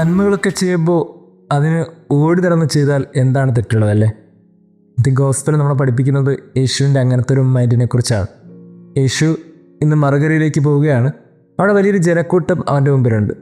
നന്മകളൊക്കെ ചെയ്യുമ്പോൾ അതിന് ഓടി നടന്ന് ചെയ്താൽ എന്താണ് തെറ്റുള്ളതല്ലേ? ദി ഗോസ്പൽ നമ്മളെ പഠിപ്പിക്കുന്നത് യേശുവിൻ്റെ അങ്ങനത്തെ ഒരു മൈൻഡിനെ കുറിച്ചാണ്. യേശു ഇന്ന് മറുകരയിലേക്ക് പോവുകയാണ്. അവിടെ വലിയൊരു ജനക്കൂട്ടം അവൻ്റെ മുമ്പിലുണ്ട്.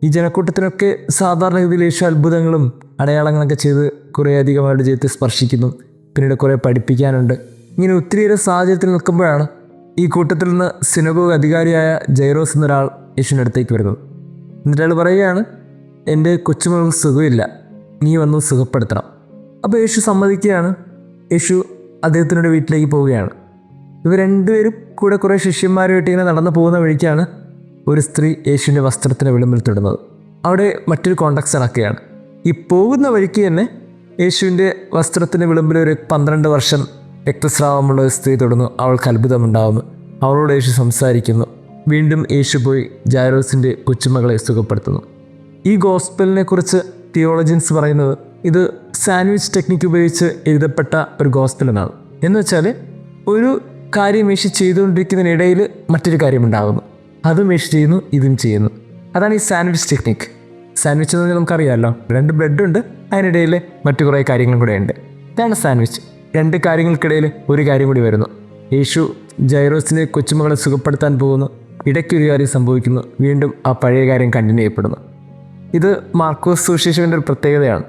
ഈ ജനക്കൂട്ടത്തിനൊക്കെ സാധാരണ രീതിയിൽ യേശു അത്ഭുതങ്ങളും അടയാളങ്ങളൊക്കെ ചെയ്ത് കുറേയധികം അവരുടെ ജീവിതത്തെ സ്പർശിക്കുന്നു. പിന്നീട് കുറേ പഠിപ്പിക്കാനുണ്ട്. ഇങ്ങനെ ഒത്തിരിയേറെ സാഹചര്യത്തിൽ നിൽക്കുമ്പോഴാണ് ഈ കൂട്ടത്തിൽ നിന്ന് സിനഗോഗ് അധികാരിയായ ജൈറോസ് എന്നൊരാൾ യേശുവിൻ്റെ അടുത്തേക്ക് വരുന്നത്. എന്നിട്ട് അയാൾ പറയുകയാണ്, എൻ്റെ കൊച്ചുമകൾക്ക് സുഖമില്ല, നീ വന്ന് സുഖപ്പെടുത്തണം. അപ്പോൾ യേശു സമ്മതിക്കുകയാണ്. യേശു അദ്ദേഹത്തിൻ്റെ വീട്ടിലേക്ക് പോവുകയാണ്. ഇവർ രണ്ടുപേരും കൂടെ കുറേ ശിഷ്യന്മാരുമായിട്ട് ഇങ്ങനെ നടന്നു പോകുന്ന വഴിക്കാണ് ഒരു സ്ത്രീ യേശുവിൻ്റെ വസ്ത്രത്തിൻ്റെ വിളിമ്പിൽ തൊടുന്നത്. അവിടെ മറ്റൊരു കോണ്ടക്സ്റ്റ് നടക്കുകയാണ്. ഈ പോകുന്ന വഴിക്ക് തന്നെ യേശുവിൻ്റെ വസ്ത്രത്തിൻ്റെ വിളിമ്പിൽ ഒരു 12 വർഷം രക്തസ്രാവമുള്ള ഒരു സ്ത്രീ തൊടുന്നു. അവൾക്ക് അത്ഭുതമുണ്ടാകുന്നു. അവളോട് യേശു സംസാരിക്കുന്നു. വീണ്ടും യേശു പോയി ജൈറോസിൻ്റെ കൊച്ചുമകളെ സുഖപ്പെടുത്തുന്നു. ഈ ഗോസ്പലിനെ കുറിച്ച് തിയോളജിയൻസ് പറയുന്നത് ഇത് സാൻഡ്വിച്ച് ടെക്നിക്ക് ഉപയോഗിച്ച് എഴുതപ്പെട്ട ഒരു ഗോസ്പൽ എന്നാണ്. എന്ന് വെച്ചാൽ ഒരു കാര്യം യേശു ചെയ്തുകൊണ്ടിരിക്കുന്നതിനിടയിൽ മറ്റൊരു കാര്യം ഉണ്ടാകുന്നു. അതും യേശു ചെയ്യുന്നു, ഇതും ചെയ്യുന്നു. അതാണ് ഈ സാൻഡ്വിച്ച് ടെക്നിക്ക്. സാൻഡ്വിച്ച് എന്ന് പറഞ്ഞാൽ നമുക്കറിയാമല്ലോ, 2 ബ്രെഡുണ്ട്, അതിനിടയിൽ മറ്റു കുറേ കാര്യങ്ങളും കൂടെ ഉണ്ട്. ഇതാണ് സാൻഡ്വിച്ച്. 2 കാര്യങ്ങൾക്കിടയിൽ ഒരു കാര്യം കൂടി വരുന്നു. യേശു ജൈറോസിനെ കൊച്ചുമകളെ സുഖപ്പെടുത്താൻ പോകുന്നു. ഇടയ്ക്കൊരു കാര്യം സംഭവിക്കുന്നു. വീണ്ടും ആ പഴയ കാര്യം കണ്ടിന്യൂ ചെയ്യപ്പെടുന്നു. ഇത് മാർക്കോസ് സുവിശേഷകൻ്റെ ഒരു പ്രത്യേകതയാണ്.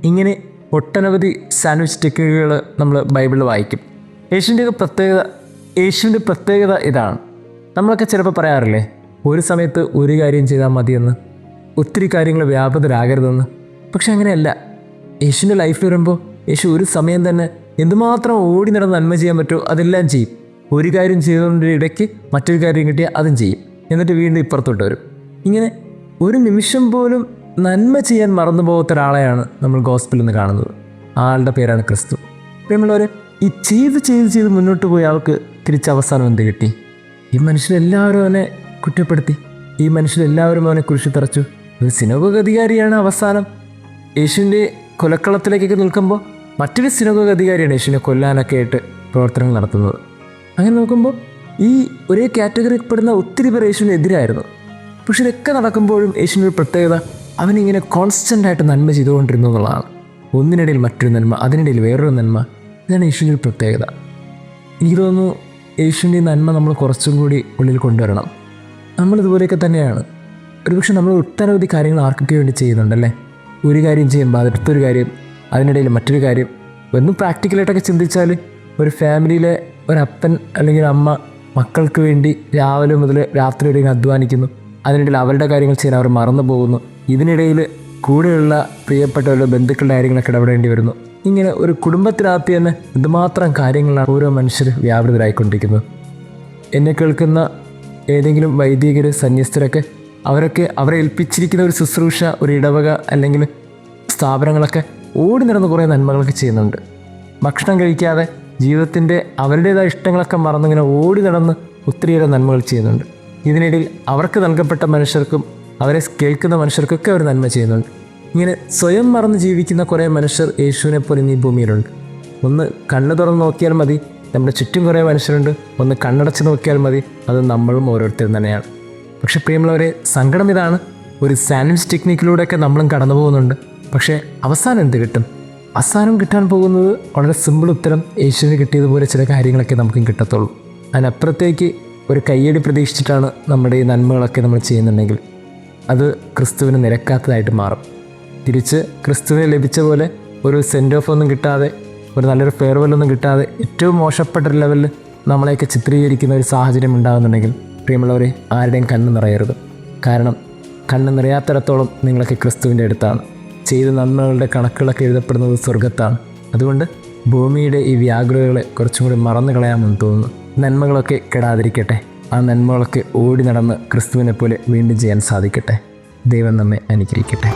ഇങ്ങനെ ഒട്ടനവധി സാൻഡ്വിച്ച് ടെക്നിക്കുകൾ നമ്മൾ ബൈബിളിൽ വായിക്കും. യേശുവിൻ്റെ പ്രത്യേകത ഇതാണ്. നമ്മളൊക്കെ ചിലപ്പോൾ പറയാറില്ലേ, ഒരു സമയത്ത് ഒരു കാര്യം ചെയ്താൽ മതിയെന്ന്, ഒത്തിരി കാര്യങ്ങൾ വ്യാപൃതരാകരുതെന്ന്. പക്ഷെ അങ്ങനെയല്ല. യേശുവിൻ്റെ ലൈഫിൽ വരുമ്പോൾ യേശു ഒരു സമയം തന്നെ എന്തുമാത്രം ഓടി നടന്ന് നന്മ ചെയ്യാൻ പറ്റുമോ അതെല്ലാം ചെയ്യും. ഒരു കാര്യം ചെയ്തതിൻ്റെ ഇടയ്ക്ക് മറ്റൊരു കാര്യം കിട്ടിയാൽ അതും ചെയ്യും. എന്നിട്ട് വീണ്ടും ഇപ്പുറത്തോട്ട് വരും. ഇങ്ങനെ ഒരു നിമിഷം പോലും നന്മ ചെയ്യാൻ മറന്നു പോകാത്ത ഒരാളെയാണ് നമ്മൾ ഗോസ്പലിൽ നിന്ന് കാണുന്നത്. ആളുടെ പേരാണ് ക്രിസ്തു. പ്രിയമുള്ളവർ, ഈ ചെയ്ത് മുന്നോട്ട് പോയ ആൾക്ക് തിരിച്ചവസാനം എന്ത് കിട്ടി? ഈ മനുഷ്യരെല്ലാവരും അവനെ കുറ്റപ്പെടുത്തി. ഈ മനുഷ്യരെല്ലാവരും അവനെ കുരിശിൽ തറച്ചു. ഒരു സിനഗോഗ് അധികാരിയാണ് അവസാനം യേശുവിൻ്റെ കൊലക്കളത്തിലേക്കൊക്കെ നിൽക്കുമ്പോൾ മറ്റൊരു സിനഗോഗ് അധികാരിയാണ് യേശുവിനെ കൊല്ലാനൊക്കെ ആയിട്ട് പ്രവർത്തനങ്ങൾ നടത്തുന്നത്. അങ്ങനെ നോക്കുമ്പോൾ ഈ ഒരേ കാറ്റഗറിയിൽപ്പെടുന്ന ഒത്തിരി പേർ യേശുവിനെതിരായിരുന്നു. പക്ഷെ ഇതൊക്കെ നടക്കുമ്പോഴും യേശുവിൻ്റെ ഒരു പ്രത്യേകത, അവനിങ്ങനെ കോൺസ്റ്റൻ്റായിട്ട് നന്മ ചെയ്തുകൊണ്ടിരുന്നു എന്നുള്ളതാണ്. ഒന്നിനിടയിൽ മറ്റൊരു നന്മ, അതിനിടയിൽ വേറൊരു നന്മ. ഇതാണ് യേശുവിൻ്റെ ഒരു പ്രത്യേകത. എനിക്ക് തോന്നുന്നു യേശുവിൻ്റെ നന്മ നമ്മൾ കുറച്ചും കൂടി ഉള്ളിൽ കൊണ്ടുവരണം. നമ്മളിതുപോലെയൊക്കെ തന്നെയാണ്. ഒരുപക്ഷെ നമ്മൾ ഒട്ടനവധി കാര്യങ്ങൾ ആർക്കൊക്കെ വേണ്ടി ചെയ്യുന്നുണ്ടല്ലേ? ഒരു കാര്യം ചെയ്യുമ്പോൾ അടുത്തൊരു കാര്യം, അതിനിടയിൽ മറ്റൊരു കാര്യം. ഒന്ന് പ്രാക്ടിക്കലായിട്ടൊക്കെ ചിന്തിച്ചാൽ ഒരു ഫാമിലിയിലെ ഒരപ്പൻ അല്ലെങ്കിൽ അമ്മ മക്കൾക്ക് വേണ്ടി രാവിലെ മുതൽ രാത്രി വരെ അധ്വാനിക്കുന്നു. അതിനിടയിൽ അവരുടെ കാര്യങ്ങൾ ചെയ്യാൻ അവർ മറന്നു പോകുന്നു. ഇതിനിടയിൽ കൂടെയുള്ള പ്രിയപ്പെട്ടവരുടെ ബന്ധുക്കളുടെ കാര്യങ്ങളൊക്കെ ഇടപെടേണ്ടി വരുന്നു. ഇങ്ങനെ ഒരു കുടുംബത്തിനകത്ത് തന്നെ എന്തുമാത്രം കാര്യങ്ങളാണ് ഓരോ മനുഷ്യർ വ്യാപൃതരായിക്കൊണ്ടിരിക്കുന്നത്. എന്നെ കേൾക്കുന്ന ഏതെങ്കിലും വൈദികർ, സന്യസ്തരൊക്കെ അവരെ ഏൽപ്പിച്ചിരിക്കുന്ന ഒരു ശുശ്രൂഷ, ഒരു ഇടവക അല്ലെങ്കിൽ സ്ഥാപനങ്ങളൊക്കെ ഓടി നടന്ന് കുറേ നന്മകളൊക്കെ ചെയ്യുന്നുണ്ട്. ഭക്ഷണം കഴിക്കാതെ ജീവിതത്തിൻ്റെ അവരുടേതായ ഇഷ്ടങ്ങളൊക്കെ മറന്നിങ്ങനെ ഓടി നടന്ന് ഒത്തിരിയേറെ നന്മകൾ ചെയ്യുന്നുണ്ട്. ഇതിനിടയിൽ അവർക്ക് നൽകപ്പെട്ട മനുഷ്യർക്കും അവരെ കേൾക്കുന്ന മനുഷ്യർക്കൊക്കെ അവർ നന്മ ചെയ്യുന്നുണ്ട്. ഇങ്ങനെ സ്വയം മറന്ന് ജീവിക്കുന്ന കുറേ മനുഷ്യർ യേശുവിനെ പോലെ ഈ ഭൂമിയിലുണ്ട്. ഒന്ന് കണ്ണ് തുറന്ന് നോക്കിയാൽ മതി, നമ്മുടെ ചുറ്റും കുറേ മനുഷ്യരുണ്ട്. ഒന്ന് കണ്ണടച്ച് നോക്കിയാൽ മതി, അത് നമ്മളും ഓരോരുത്തരും തന്നെയാണ്. പക്ഷേ പ്രിയമുള്ളവരെ, സങ്കടം ഇതാണ്, ഒരു സാൻഡ്വിച്ച് ടെക്നിക്കിലൂടെയൊക്കെ നമ്മളും കടന്നു പോകുന്നുണ്ട്. പക്ഷേ അവസാനം എന്ത് കിട്ടും? അവസാനം കിട്ടാൻ പോകുന്നത് വളരെ സിമ്പിൾ ഉത്തരം, യേശുവിന് കിട്ടിയതുപോലെ ചില കാര്യങ്ങളൊക്കെ നമുക്കും കിട്ടത്തുള്ളൂ. അതിനപ്പുറത്തേക്ക് ഒരു കയ്യടി പ്രതീക്ഷിച്ചിട്ടാണ് നമ്മുടെ ഈ നന്മകളൊക്കെ നമ്മൾ ചെയ്യുന്നുണ്ടെങ്കിൽ അത് ക്രിസ്തുവിന് നിരക്കാത്തതായിട്ട് മാറും. തിരിച്ച് ക്രിസ്തുവിന് ലഭിച്ച പോലെ ഒരു സെൻഡ് ഓഫ് ഒന്നും കിട്ടാതെ, ഒരു നല്ലൊരു ഫെയർവെല്ലൊന്നും കിട്ടാതെ ഏറ്റവും മോശപ്പെട്ട ഒരു ലെവലിൽ നമ്മളെയൊക്കെ ചിത്രീകരിക്കുന്ന ഒരു സാഹചര്യം ഉണ്ടാകുന്നുണ്ടെങ്കിൽ പ്രിയമുള്ളവരെ, ആരുടെയും കണ്ണ് നിറയരുത്. കാരണം കണ്ണ് നിറയാത്തിടത്തോളം നിങ്ങളൊക്കെ ക്രിസ്തുവിൻ്റെ അടുത്താണ്. ചെയ്ത നന്മകളുടെ കണക്കുകളൊക്കെ എഴുതപ്പെടുന്നത് സ്വർഗത്താണ്. അതുകൊണ്ട് ഭൂമിയുടെ ഈ വ്യാകുലതകളെ കുറച്ചും കൂടി മറന്നു കളയാമെന്ന് തോന്നുന്നു. നന്മകളൊക്കെ കെടാതിരിക്കട്ടെ. ആ നന്മകളൊക്കെ ഓടി നടന്ന് ക്രിസ്തുവിനെ പോലെ വീണ്ടും ചെയ്യാൻ സാധിക്കട്ടെ. ദൈവം നമ്മെ അനുഗ്രഹിക്കട്ടെ.